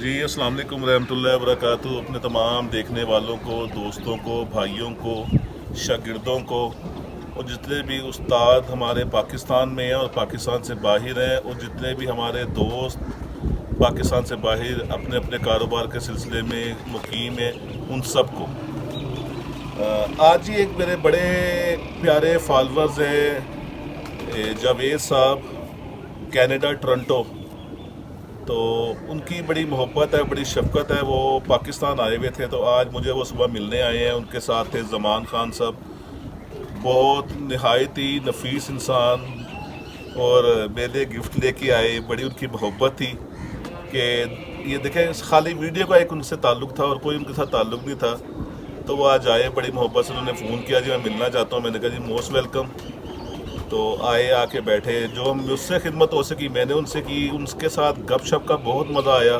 जी अस्सलाम वालेकुम रहमतुल्लाहि व बरकातुहू। अपने तमाम देखने वालों को, दोस्तों को, भाइयों को, शागिर्दों को और जितने भी उस्ताद हमारे पाकिस्तान में हैं और पाकिस्तान से बाहर हैं और जितने भी हमारे दोस्त पाकिस्तान से बाहर अपने अपने कारोबार के सिलसिले में मुकीम हैं, उन सब को आज ही एक मेरे बड़े प्यारे फॉलोअर्स हैं जावेद साहब, कनाडा टोरंटो। तो उनकी बड़ी मोहब्बत है, बड़ी शफ़क़त है। वो पाकिस्तान आए हुए थे तो आज मुझे वो सुबह मिलने आए हैं। उनके साथ थे ज़मान ख़ान साहब, बहुत नहायत ही नफीस इंसान, और मेरे गिफ्ट लेके आए। बड़ी उनकी मोहब्बत थी कि ये देखें, खाली वीडियो का एक उनसे ताल्लुक़ था और कोई उनके साथ ताल्लुक़ नहीं था। तो वो आज आए, बड़ी मोहब्बत से उन्होंने फ़ोन किया जी मैं मिलना चाहता हूँ। मैंने कहा जी मोस्ट वेलकम। तो आए, आके बैठे, जो मुझसे खिदमत हो सकी मैंने उनसे की। उनके साथ गपशप का बहुत मज़ा आया।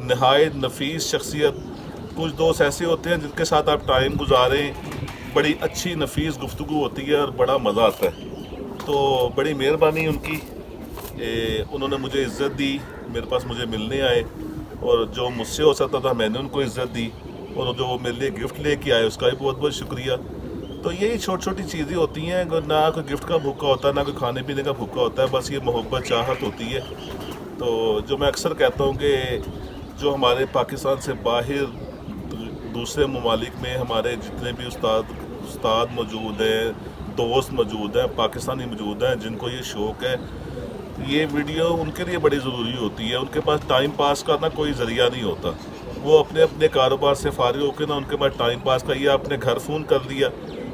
नहायत नफीस शख्सियत। कुछ दोस्त ऐसे होते हैं जिनके साथ आप टाइम गुजारें, बड़ी अच्छी नफीस गुफ्तगू होती है और बड़ा मज़ा आता है। तो बड़ी मेहरबानी उनकी, उन्होंने मुझे इज़्ज़त दी, मेरे पास मुझे मिलने आए, और जो मुझसे हो सकता था मैंने उनको इज़्ज़त दी, और जो मेरे लिए गिफ्ट लेके आए उसका भी बहुत बहुत शुक्रिया। तो यही छोटी छोटी चीज़ें होती हैं, ना कोई गिफ्ट का भूखा होता है, ना कोई खाने पीने का भूखा होता है, बस ये मोहब्बत चाहत होती है। तो जो मैं अक्सर कहता हूँ कि जो हमारे पाकिस्तान से बाहर दूसरे ममालिक में हमारे जितने भी उस्ताद मौजूद हैं, दोस्त मौजूद हैं, पाकिस्तानी मौजूद हैं, जिनको ये शौक़ है, ये वीडियो उनके लिए बड़ी ज़रूरी होती है। उनके पास टाइम पास का ना कोई ज़रिया नहीं होता। वो अपने अपने कारोबार से फारिग होकर ना उनके पास टाइम पास का, ये आपने घर फ़ोन कर दिया।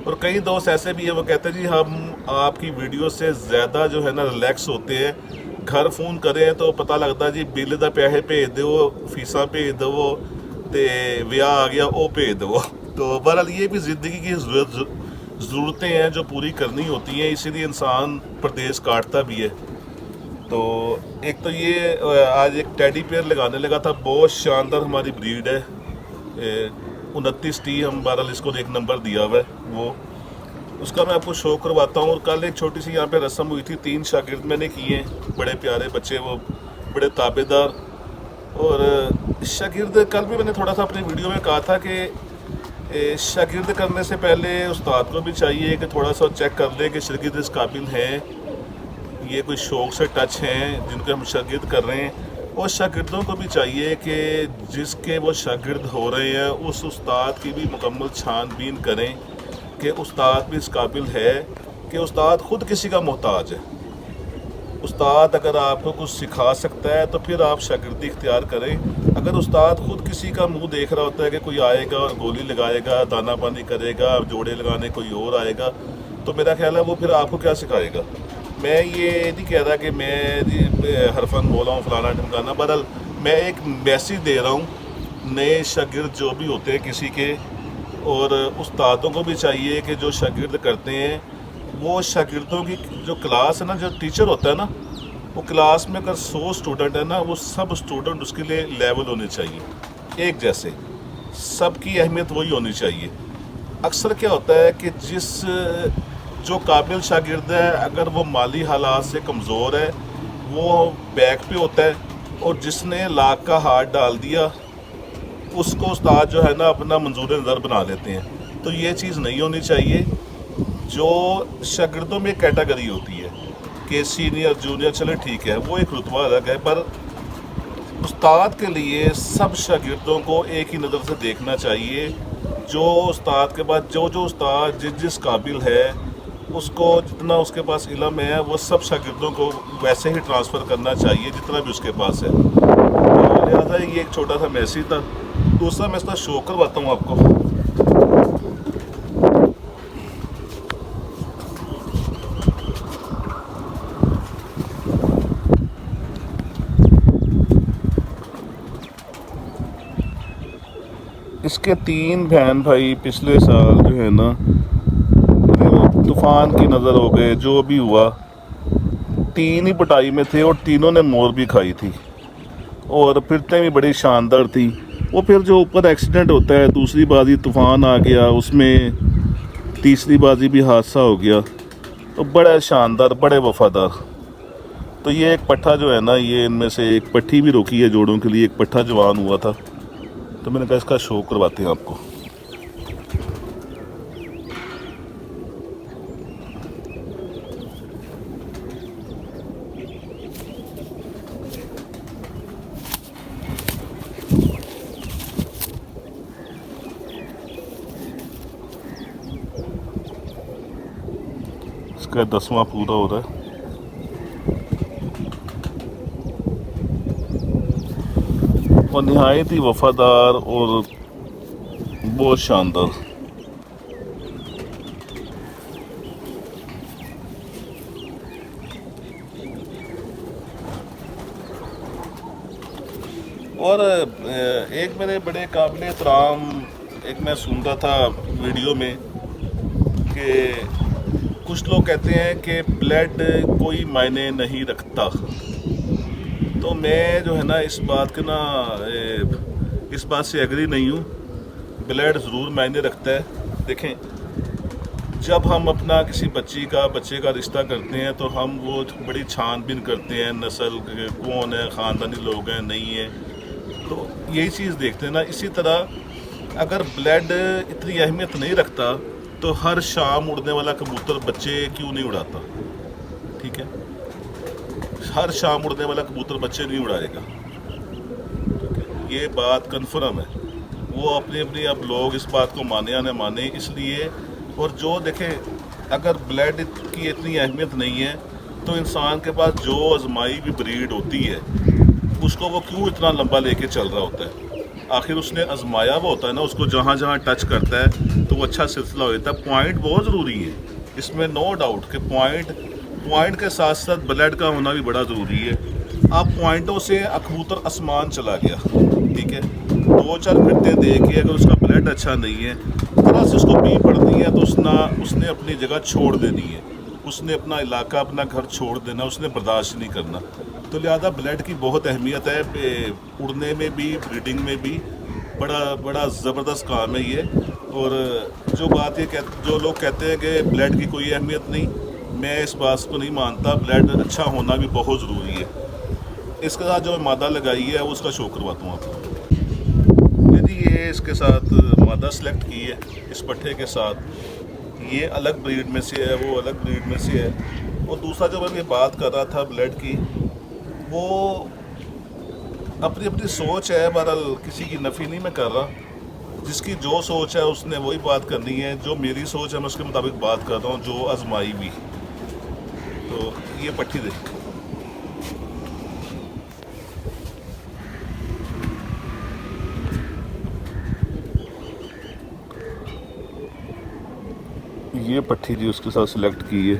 और कई दोस्त ऐसे भी हैं, वो कहते हैं जी हम आपकी वीडियो से ज़्यादा जो है ना रिलैक्स होते हैं, घर फ़ोन करें तो पता लगता जी बिल दा पैसे भेज दो, फीसा भेज दो, तो ब्याह आ गया वो भेज दो। तो बहरहाल ये भी ज़िंदगी की ज़रूरतें हैं जो पूरी करनी होती हैं, इसीलिए इंसान परदेश काटता भी है। तो एक तो ये आज एक टेडी पेयर लगाने लगा था, बहुत शानदार हमारी ब्रीड है, 29T हम बहरहाल इसको एक नंबर दिया हुआ है, वो उसका मैं आपको शो करवाता हूँ। और कल एक छोटी सी यहाँ पे रस्म हुई थी, 3 शागिर्द मैंने किए, बड़े प्यारे बच्चे, वो बड़े ताबेदार। और शागिर्द कल भी मैंने थोड़ा सा अपनी वीडियो में कहा था कि शागिर्द करने से पहले उस्ताद को भी चाहिए कि थोड़ा सा चेक कर ले कि शागिर्द इस काबिल हैं, ये कोई शौक़ से टच हैं जिनको हम शागिर्द कर रहे हैं। और शागिर्दों को भी चाहिए कि जिसके वो शागिर्द हो रहे हैं उस उस्ताद की भी मुकम्मल छानबीन करें कि उस्ताद भी इस काबिल है कि उस्ताद ख़ुद किसी का मोहताज है। उस्ताद अगर आपको कुछ सिखा सकता है तो फिर आप शागिर्दी इख्तियार करें। अगर उस्ताद ख़ुद किसी का मुंह देख रहा होता है कि कोई आएगा और गोली लगाएगा, दाना पानी करेगा, जोड़े लगाने कोई और आएगा, तो मेरा ख्याल है वो फिर आपको क्या सिखाएगा। मैं ये नहीं कह रहा कि मैं हरफन बोला हूँ फलाना ढमकाना, बहरहाल मैं एक मैसेज दे रहा हूँ नए शागिर्द जो भी होते हैं किसी के, और उस्तादों को भी चाहिए कि जो शागिर्द करते हैं वो शागिर्दों की जो क्लास है ना, जो टीचर होता है ना, वो क्लास में अगर 100 स्टूडेंट है ना, वो सब स्टूडेंट उसके लिए लेवल होने चाहिए एक जैसे, सबकी अहमियत वही होनी चाहिए। अक्सर क्या होता है कि जो काबिल शागिर्द है अगर वो माली हालात से कमज़ोर है, वो बैक पे होता है, और जिसने लाख का हाथ डाल दिया उसको उस्ताद जो है ना अपना मंजूर नज़र बना लेते हैं। तो ये चीज़ नहीं होनी चाहिए। जो शागिर्दों में कैटेगरी होती है कि सीनियर जूनियर, चले ठीक है, वो एक रुतबा अलग है, पर उस्ताद के लिए सब शागिर्दों को एक ही नज़र से देखना चाहिए। जो उस्ताद के बाद जो उस्ताद जिस काबिल है उसको जितना उसके पास इल्म है वो सब शागिर्दों को वैसे ही ट्रांसफ़र करना चाहिए जितना भी उसके पास है। तो लिहाजा ये एक छोटा सा मैसेज था। दूसरा मैं इसका शो करवाता हूँ आपको। इसके 3 बहन भाई पिछले साल जो है ना तूफ़ान की नज़र हो गए, जो भी हुआ 3 ही पटाई में थे और तीनों ने मोर भी खाई थी और फिरतें भी बड़ी शानदार थी। वो फिर जो ऊपर एक्सीडेंट होता है, दूसरी बाजी तूफ़ान आ गया, उसमें तीसरी बाजी भी हादसा हो गया, तो बड़ा शानदार, बड़े वफ़ादार। तो ये एक पट्ठा जो है ना, ये इनमें से एक पट्ठी भी रोकी है जोड़ों के लिए, एक पट्ठा जवान हुआ था, तो मैंने कहा इसका शो करवाते हैं आपको। इसका 10वां पूरा हो रहा है। और नहायत ही वफादार और बहुत शानदार। और एक मेरे बड़े काबिल एहतराम, एक मैं सुन रहा था वीडियो में कि कुछ लोग कहते हैं कि ब्लड कोई मायने नहीं रखता। तो मैं जो है ना इस बात के ना इस बात से एग्री नहीं हूँ। ब्लड ज़रूर मायने रखता है। देखें, जब हम अपना किसी बच्चे का रिश्ता करते हैं तो हम वो बड़ी छानबीन करते हैं, नस्ल कौन है, ख़ानदानी लोग हैं नहीं है, तो यही चीज़ देखते हैं ना। इसी तरह अगर ब्लड इतनी अहमियत नहीं रखता तो हर शाम उड़ने वाला कबूतर बच्चे क्यों नहीं उड़ाता? ठीक है, हर शाम उड़ने वाला कबूतर बच्चे नहीं उड़ाएगा। ये बात कन्फर्म है। वो अपनी अपनी, अब लोग इस बात को माने या न माने, इसलिए। और जो देखें, अगर ब्लड की इतनी अहमियत नहीं है तो इंसान के पास जो आजमाई भी ब्रीड होती है उसको वो क्यों इतना लंबा लेके चल रहा होता है? आखिर उसने आजमाया हुआ होता है ना, उसको जहाँ जहाँ टच करता है तो वो अच्छा सिलसिला हो जाता है। पॉइंट बहुत ज़रूरी है, इसमें नो डाउट कि पॉइंट के साथ साथ ब्लड का होना भी बड़ा ज़रूरी है। आप पॉइंटों से कबूतर आसमान चला गया, ठीक है, 2-4 घंटे दे के अगर उसका ब्लड अच्छा नहीं है, तरह से उसको पी पड़ती है, तो उसने अपनी जगह छोड़ देनी है, उसने अपना इलाका, अपना घर छोड़ देना, उसने बर्दाश्त नहीं करना। तो लिहाजा ब्लड की बहुत अहमियत है, उड़ने में भी, ब्रीडिंग में भी बड़ा ज़बरदस्त काम है ये। और जो लोग कहते हैं कि ब्लड की कोई अहमियत नहीं, मैं इस बात को नहीं मानता। ब्लड अच्छा होना भी बहुत ज़रूरी है। इसके साथ जो मादा लगाई है वो उसका शो करवाता हूँ आपको। यदि ये इसके साथ मादा सेलेक्ट की है इस पट्ठे के साथ, ये अलग ब्रीड में से है, वो अलग ब्रीड में से है। और दूसरा जो मैं बात कर रहा था ब्लड की, वो अपनी अपनी सोच है। बहरहाल किसी की नफ़ी नहीं मैं कर रहा, जिसकी जो सोच है उसने वही बात करनी है। जो मेरी सोच है मैं उसके मुताबिक बात कर रहा हूँ, जो आजमाई भी। तो ये पट्टी देखिए, ये पट्टी जी उसके साथ सिलेक्ट की है।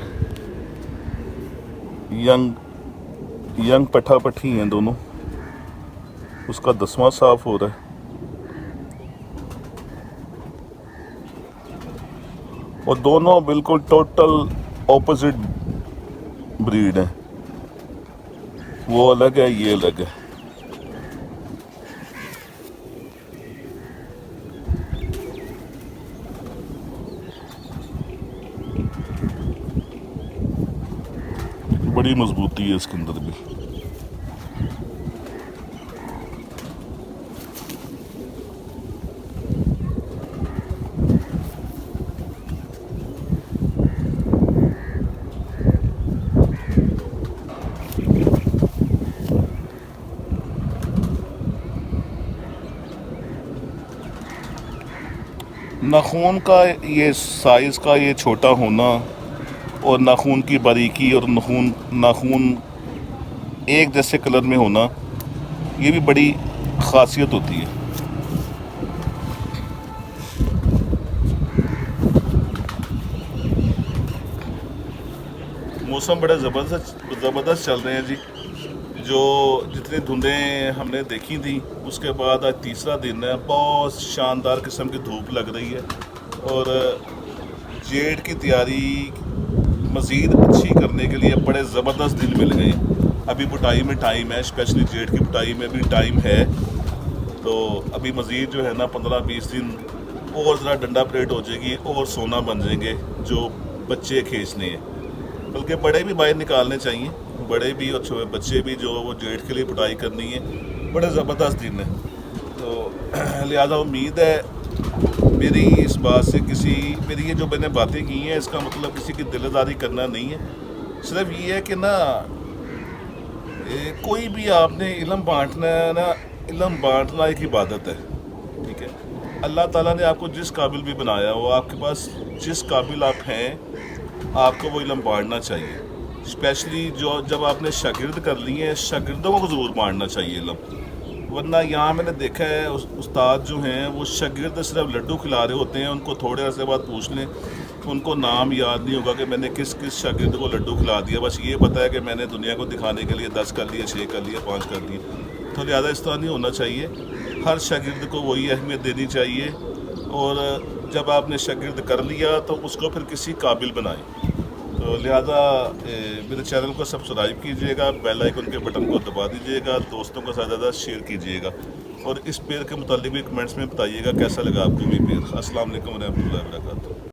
यंग पट्ठा पट्टी हैं दोनों। उसका 10वां साफ हो रहा है। और दोनों बिल्कुल टोटल ऑपोजिट ब्रीड है। वो अलग है, ये अलग है। बड़ी मजबूती है इसके अंदर भी। नाखून का ये साइज़ का ये छोटा होना और नाखून की बारीकी और नाखून एक जैसे कलर में होना, ये भी बड़ी ख़ासियत होती है। मौसम बड़ा ज़बरदस्त चल रहे हैं जी। जो जितनी धुंधें हमने देखी थी, उसके बाद आज तीसरा दिन है। बहुत शानदार किस्म की धूप लग रही है और जेठ की तैयारी मज़ीद अच्छी करने के लिए बड़े ज़बरदस्त दिन मिल गए। अभी बुटाई में टाइम है, स्पेशली जेठ की बुटाई में भी टाइम है। तो अभी मज़ीद जो है ना 15-20 दिन और ज़रा डंडा परेड हो जाएगी और सोना बन जाएंगे जो बच्चे खींचने हैं। बल्कि बड़े भी बाहर निकालने चाहिए, बड़े भी और छोटे बच्चे भी जो वो जेड के लिए पढ़ाई करनी है, बड़े ज़बरदस्त दिन है। तो लिहाजा उम्मीद है मेरी इस बात से मेरी ये जो मैंने बातें की हैं इसका मतलब किसी की दिलदारी करना नहीं है। सिर्फ ये है कि ना कोई भी आपने इल्म बांटना है ना, इल्म बांटना एक इबादत है, ठीक है। अल्लाह ताला ने आपको जिस काबिल भी बनाया हो, आपके पास जिस काबिल आप हैं, आपको वो इल्म बांटना चाहिए। स्पेशली जो जब आपने शागिर्द कर लिए हैं, शागिर्दों को ज़रूर बांटना चाहिए इल्म। वरना यहाँ मैंने देखा है उस्ताद जो हैं वो शागिर्द सिर्फ लड्डू खिला रहे होते हैं। उनको थोड़े अर्से बाद पूछ लें, उनको नाम याद नहीं होगा कि मैंने किस किस शागिर्द को लड्डू खिला दिया। बस ये पता है कि मैंने दुनिया को दिखाने के लिए 10 कर लिए, 6 कर लिए, 5 कर लिए। तो लिहाजा इस तरह नहीं होना चाहिए। हर शागिर्द को वही अहमियत देनी चाहिए, और जब आपने शागिर्द कर लिया तो उसको फिर किसी काबिल बनाएं। तो लिहाजा मेरे चैनल को सब्सक्राइब कीजिएगा, बेल आइकन के बटन को दबा दीजिएगा, दोस्तों के साथ ज़्यादा शेयर कीजिएगा, और इस पेड़ के मुतालिक भी कमेंट्स में बताइएगा कैसा लगा आपको भी पेड़। अस्सलाम वालेकुम रहमतुल्लाहि व बरकातहू।